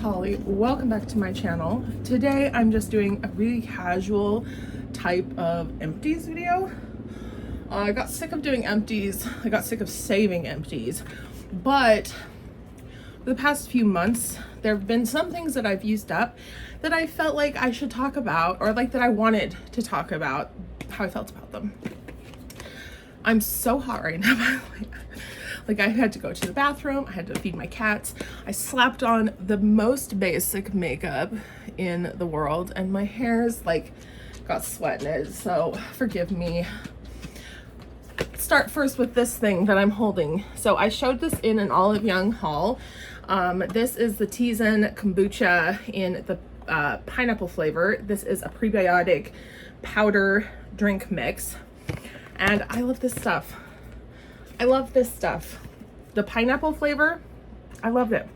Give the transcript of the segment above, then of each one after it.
Holly. Welcome back to my channel. Today I'm just doing a really casual type of empties video. I got sick of doing empties. I got sick of saving empties. But for the past few months, there have been some things that I've used up that I felt like I should talk about, or like that I wanted to talk about how I felt about them. I'm so hot right now. Like I had to go to the bathroom, I had to feed my cats, I slapped on the most basic makeup in the world, and my hair's like got sweat in it, so forgive me. Start first with this thing that I'm holding. So I showed this in an Olive Young haul. This is the Tizen kombucha in the pineapple flavor. This is a prebiotic powder drink mix, and I love this stuff. I love this stuff. The pineapple flavor, I loved it.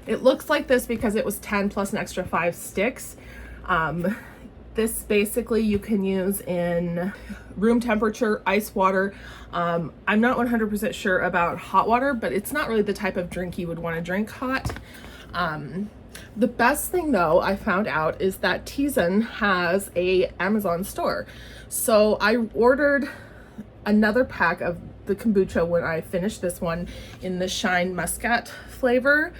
It looks like this because it was 10 plus an extra 5 sticks. This basically you can use in room temperature, ice water. I'm not 100% sure about hot water, but it's not really the type of drink you would want to drink hot. The best thing though I found out is that Tizen has a Amazon store. So I ordered another pack of the kombucha when I finished this one in the Shine Muscat flavor.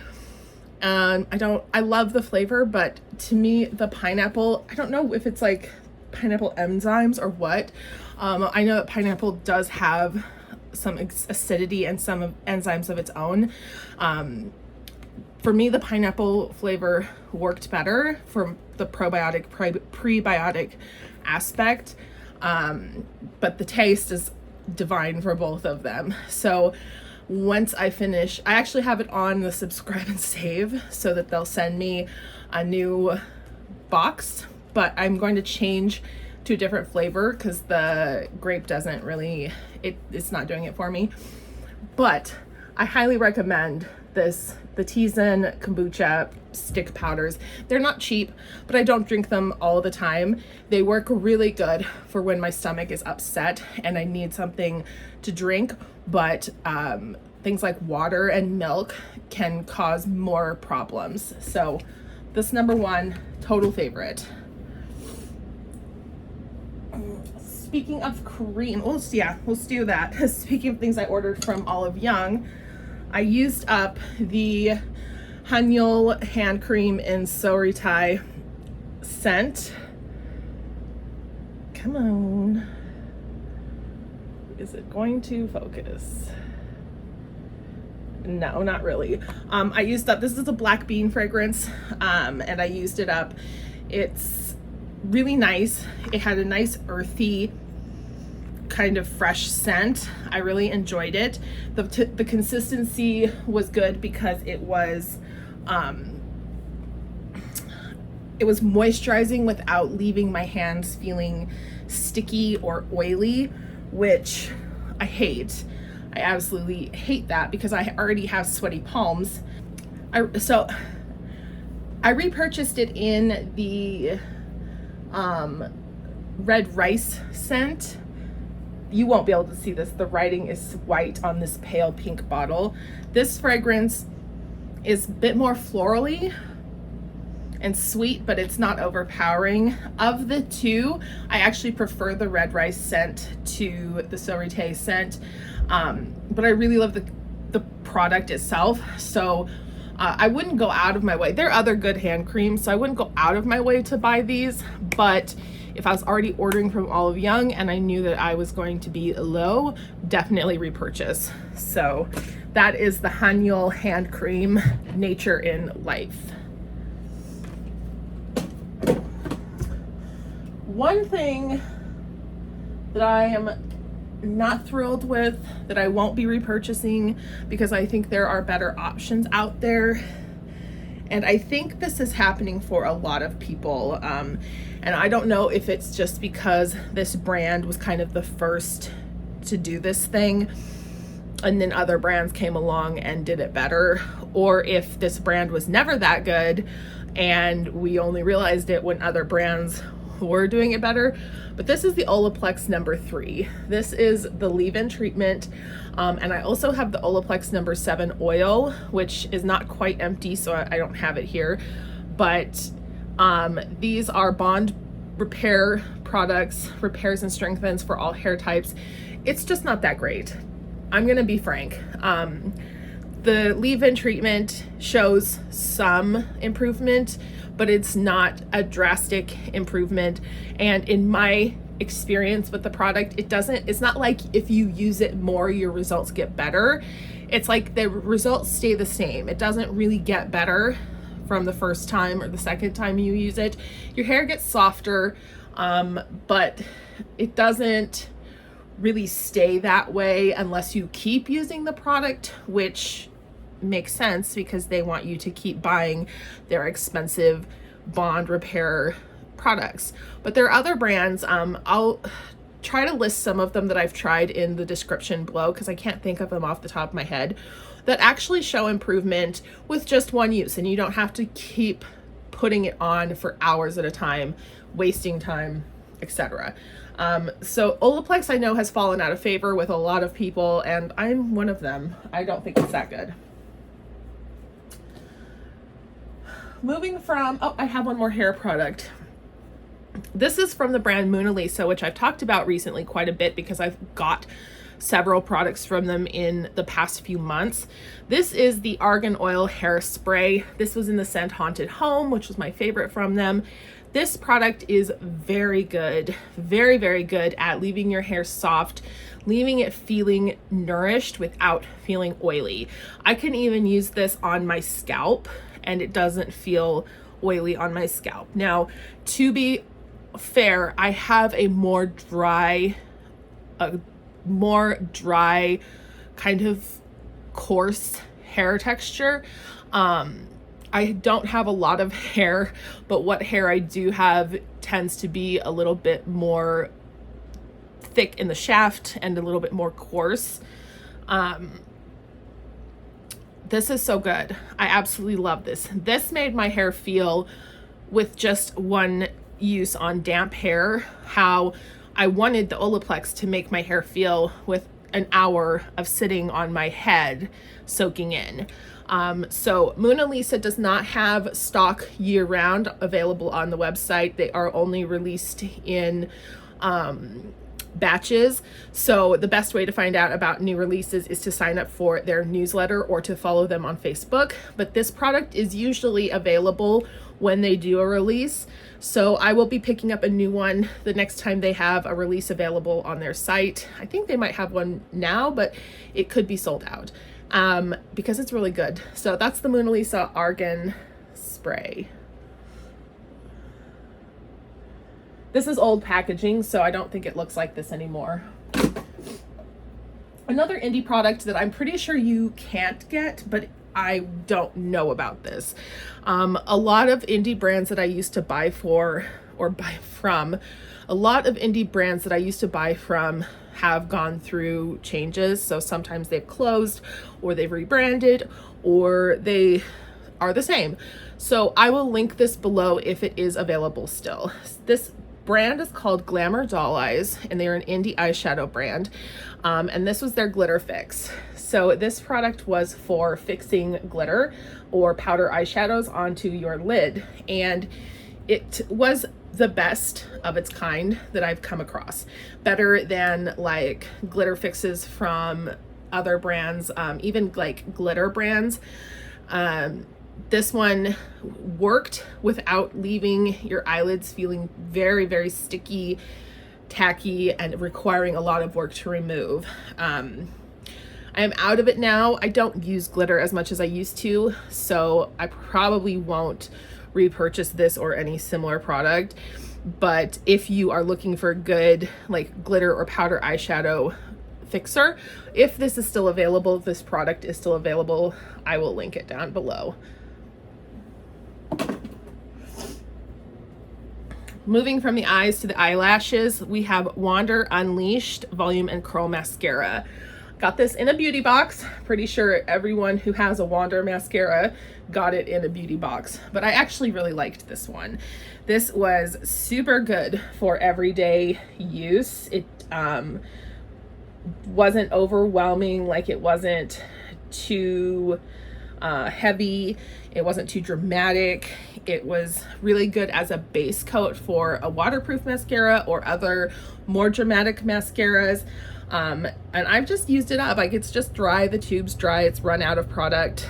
I love the flavor, but to me the pineapple, I don't know if it's like pineapple enzymes or what. I know that pineapple does have some acidity and some enzymes of its own. For me, the pineapple flavor worked better for the probiotic, prebiotic aspect. But the taste is divine for both of them. So once I finish, I actually have it on the subscribe and save so that they'll send me a new box, but I'm going to change to a different flavor because the grape doesn't really, it's not doing it for me. But I highly recommend this, the Tizen kombucha stick powders. They're not cheap, but I don't drink them all the time. They work really good for when my stomach is upset and I need something to drink, but things like water and milk can cause more problems. So this #1 total favorite. Speaking of cream, we'll do that. Speaking of things I ordered from Olive Young, I used up the Hanyul hand cream in Soritai scent. Come on. Is it going to focus? No, not really. I used up, this is a black bean fragrance, and I used it up. It's really nice. It had a nice earthy kind of fresh scent. I really enjoyed it. The consistency was good because it was moisturizing without leaving my hands feeling sticky or oily, which I hate. I absolutely hate that because I already have sweaty palms. So I repurchased it in the red rice scent. You won't be able to see this. The writing is white on this pale pink bottle. This fragrance is a bit more florally and sweet, but it's not overpowering. Of the two, I actually prefer the red rice scent to the Soritai scent, but I really love the product itself. So I wouldn't go out of my way. There are other good hand creams, so I wouldn't go out of my way to buy these, but if I was already ordering from Olive Young and I knew that I was going to be low, definitely repurchase. So that is the Hanyul hand cream, Nature in Life. One thing that I am not thrilled with, that I won't be repurchasing because I think there are better options out there, and I think this is happening for a lot of people, and I don't know if it's just because this brand was kind of the first to do this thing and then other brands came along and did it better, or if this brand was never that good and we only realized it when other brands were doing it better. But this is the Olaplex number 3. This is the leave-in treatment. And I also have the Olaplex number 7 oil, which is not quite empty, so I don't have it here. But these are bond repair products, repairs and strengthens for all hair types. It's just not that great. I'm gonna be frank. The leave-in treatment shows some improvement, but it's not a drastic improvement. And in my experience with the product, it's not like if you use it more, your results get better. It's like the results stay the same. It doesn't really get better from the first time or the second time you use it. Your hair gets softer, but it doesn't really stay that way unless you keep using the product, which makes sense because they want you to keep buying their expensive bond repair products. But there are other brands. I'll try to list some of them that I've tried in the description below because I can't think of them off the top of my head, that actually show improvement with just one use, and you don't have to keep putting it on for hours at a time, wasting time, etc. So Olaplex I know has fallen out of favor with a lot of people, and I'm one of them. I don't think it's that good. Moving from, oh, I have one more hair product. This is from the brand Mona Lisa, which I've talked about recently quite a bit because I've got several products from them in the past few months. This is the Argan Oil Hair Spray. This was in the scent Haunted Home, which was my favorite from them. This product is very good, very, very good at leaving your hair soft, leaving it feeling nourished without feeling oily. I can even use this on my scalp and it doesn't feel oily on my scalp. Now, to be fair, I have a more dry kind of coarse hair texture. I don't have a lot of hair, but what hair I do have tends to be a little bit more thick in the shaft and a little bit more coarse. This is so good. I absolutely love this. This made my hair feel, with just one use on damp hair, how I wanted the Olaplex to make my hair feel with an hour of sitting on my head soaking in. So Mona Lisa does not have stock year-round available on the website. They are only released in batches. So the best way to find out about new releases is to sign up for their newsletter or to follow them on Facebook. But this product is usually available when they do a release. So I will be picking up a new one the next time they have a release available on their site. I think they might have one now, but it could be sold out because it's really good. So that's the Mona Lisa Argan Spray. This is old packaging, so I don't think it looks like this anymore. Another indie product that I'm pretty sure you can't get, but I don't know about this. A lot of indie brands that I used to buy from have gone through changes. So sometimes they've closed or they've rebranded or they are the same. So I will link this below if it is available still. This brand is called Glamour Doll Eyes, and they're an indie eyeshadow brand. And this was their glitter fix. So this product was for fixing glitter or powder eyeshadows onto your lid. And it was the best of its kind that I've come across. Better than like glitter fixes from other brands, even like glitter brands. This one worked without leaving your eyelids feeling very, very sticky, tacky, and requiring a lot of work to remove. I am out of it now. I don't use glitter as much as I used to, so I probably won't repurchase this or any similar product. But if you are looking for a good like glitter or powder eyeshadow fixer, if this is still available, this product is still available, I will link it down below. Moving from the eyes to the eyelashes, we have Wander Unleashed Volume and Curl Mascara. Got this in a beauty box. Pretty sure everyone who has a Wander mascara got it in a beauty box, but I actually really liked this one. This was super good for everyday use. It wasn't overwhelming, like it wasn't too heavy, it wasn't too dramatic. It was really good as a base coat for a waterproof mascara or other more dramatic mascaras. And I've just used it up. Like, it's just dry, the tube's dry, it's run out of product.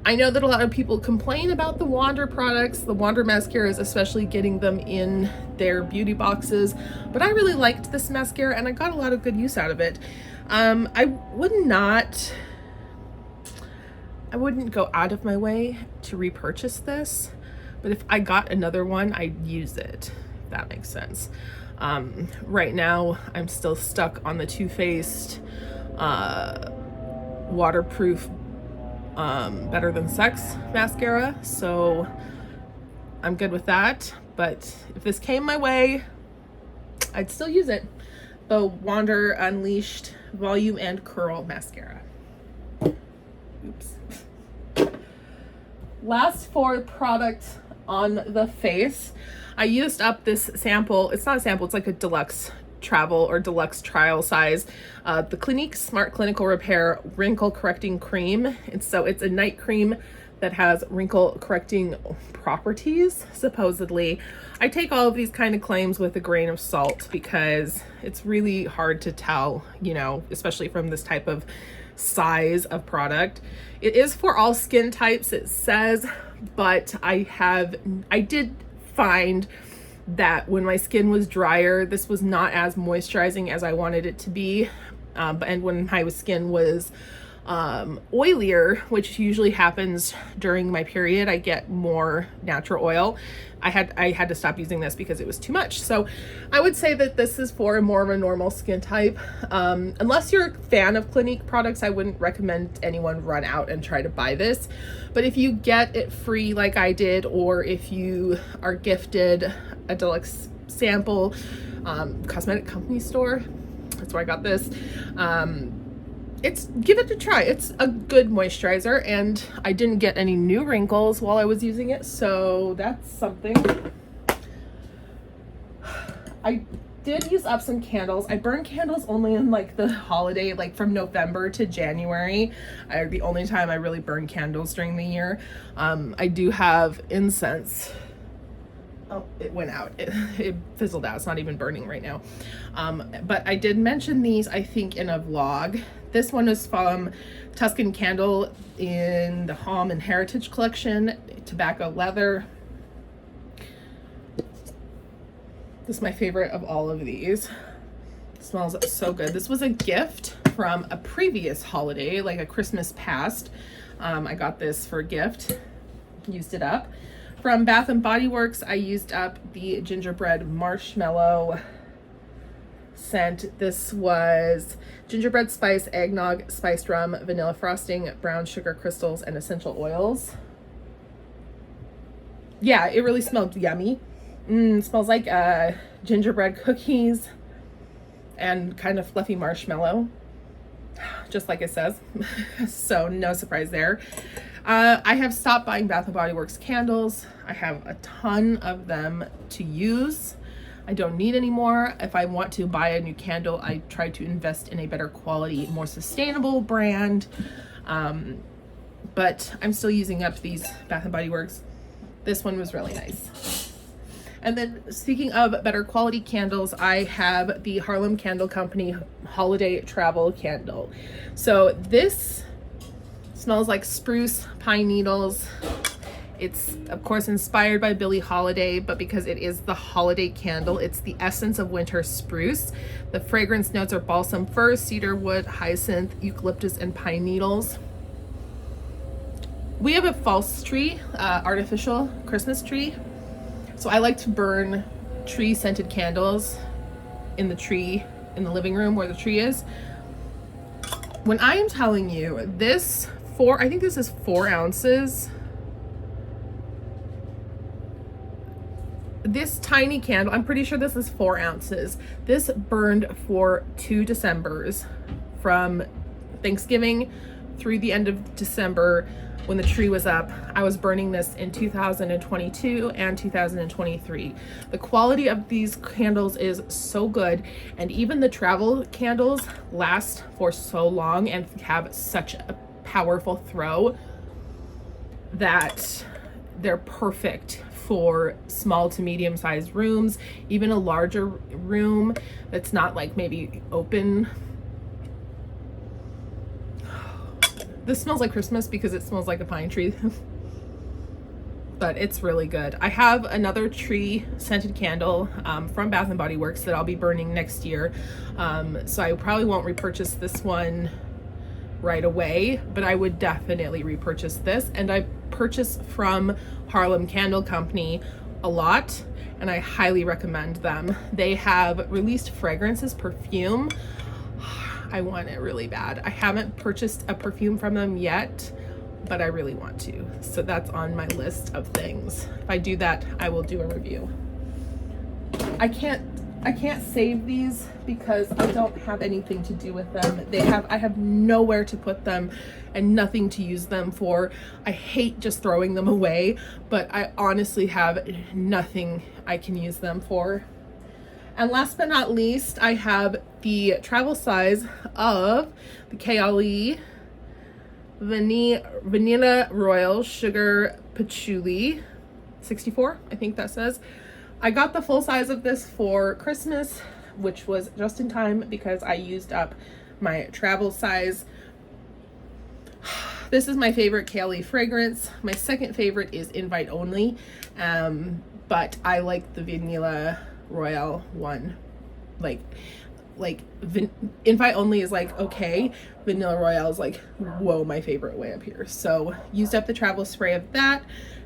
I know that a lot of people complain about the Wander products, the Wander mascaras, especially getting them in their beauty boxes, but I really liked this mascara and I got a lot of good use out of it. I wouldn't go out of my way to repurchase this, but if I got another one, I'd use it, if that makes sense. Right now, I'm still stuck on the Too Faced waterproof Better Than Sex mascara, so I'm good with that. But if this came my way, I'd still use it. The Wander Unleashed Volume and Curl Mascara. Oops. Last 4 products on the face. I used up this sample. It's not a sample, it's like a deluxe travel or deluxe trial size. The Clinique Smart Clinical Repair Wrinkle Correcting Cream. And so it's a night cream that has wrinkle correcting properties, supposedly. I take all of these kind of claims with a grain of salt because it's really hard to tell, you know, especially from this type of size of product. It is for all skin types, it says, but I did find that when my skin was drier, this was not as moisturizing as I wanted it to be. And when my skin was oilier, which usually happens during my period, I get more natural oil. I had to stop using this because it was too much. So I would say that this is for more of a normal skin type. Unless you're a fan of Clinique products, I wouldn't recommend anyone run out and try to buy this. But if you get it free like I did, or if you are gifted a deluxe sample, cosmetic company store, that's where I got this. Give it a try. It's a good moisturizer, and I didn't get any new wrinkles while I was using it, so that's something. I did use up some candles. I burn candles only in like the holiday, like from November to January. The only time I really burn candles during the year. I do have incense. Oh, it went out. It fizzled out. It's not even burning right now. But I did mention these, I think, in a vlog. This one is from Tuscan Candle in the Home and Heritage collection, tobacco leather. This is my favorite of all of these. It smells so good. This was a gift from a previous holiday, like a Christmas past. I got this for a gift, used it up. From Bath & Body Works, I used up the gingerbread marshmallow scent. This was gingerbread spice, eggnog, spiced rum, vanilla frosting, brown sugar crystals, and essential oils. Yeah, it really smelled yummy. It smells like gingerbread cookies and kind of fluffy marshmallow, just like it says. So no surprise there. I have stopped buying Bath & Body Works candles. I have a ton of them to use. I don't need any more. If I want to buy a new candle, I try to invest in a better quality, more sustainable brand. But I'm still using up these Bath & Body Works. This one was really nice. And then speaking of better quality candles, I have the Harlem Candle Company Holiday Travel Candle. So this smells like spruce, pine needles. It's of course inspired by Billie Holiday, but because it is the holiday candle, it's the essence of winter spruce. The fragrance notes are balsam fir, cedar wood, hyacinth, eucalyptus, and pine needles. We have a false tree, artificial Christmas tree. So I like to burn tree scented candles in the tree, in the living room where the tree is. When I am telling you this, I think this is 4 ounces. This tiny candle, I'm pretty sure this is 4 ounces. This burned for 2 Decembers from Thanksgiving through the end of December when the tree was up. I was burning this in 2022 and 2023. The quality of these candles is so good, and even the travel candles last for so long and have such a powerful throw that they're perfect for small to medium sized rooms, even a larger room that's not like maybe open. This smells like Christmas because it smells like a pine tree. But it's really good. I have another tree scented candle from Bath and Body Works that I'll be burning next year. So I probably won't repurchase this one right away, but I would definitely repurchase this. And I purchase from Harlem Candle Company a lot, and I highly recommend them. They have released fragrances, perfume. I want it really bad. I haven't purchased a perfume from them yet, but I really want to. So that's on my list of things. If I do that, I will do a review. I can't save these because I don't have anything to do with them. I have nowhere to put them and nothing to use them for. I hate just throwing them away, but I honestly have nothing I can use them for. And last but not least, I have the travel size of the K18 Vanilla Royal Sugar Patchouli 64, I think that says. I got the full size of this for Christmas, which was just in time because I used up my travel size. This is my favorite K18 fragrance. My second favorite is Invite Only, but I like the Vanilla Royal one. Invite Only is like okay, Vanilla Royale is like whoa, my favorite way up here. So used up the travel spray of that.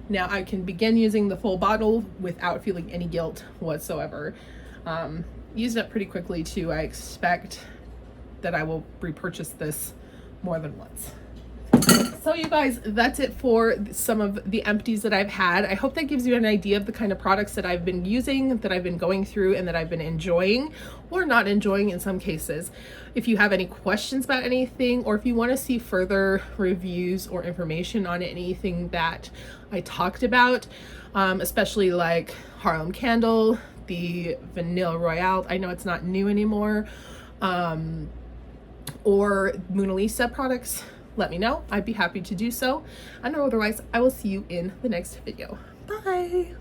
Now I can begin using the full bottle without feeling any guilt whatsoever. Used up pretty quickly too. I expect that I will repurchase this more than once. So you guys, that's it for some of the empties that I've had. I hope that gives you an idea of the kind of products that I've been using, that I've been going through, and that I've been enjoying or not enjoying in some cases. If you have any questions about anything, or if you want to see further reviews or information on anything that I talked about, especially like Harlem Candle, the Vanilla Royale, I know it's not new anymore, or Mona Lisa products, let me know. I'd be happy to do so. And otherwise, I will see you in the next video. Bye.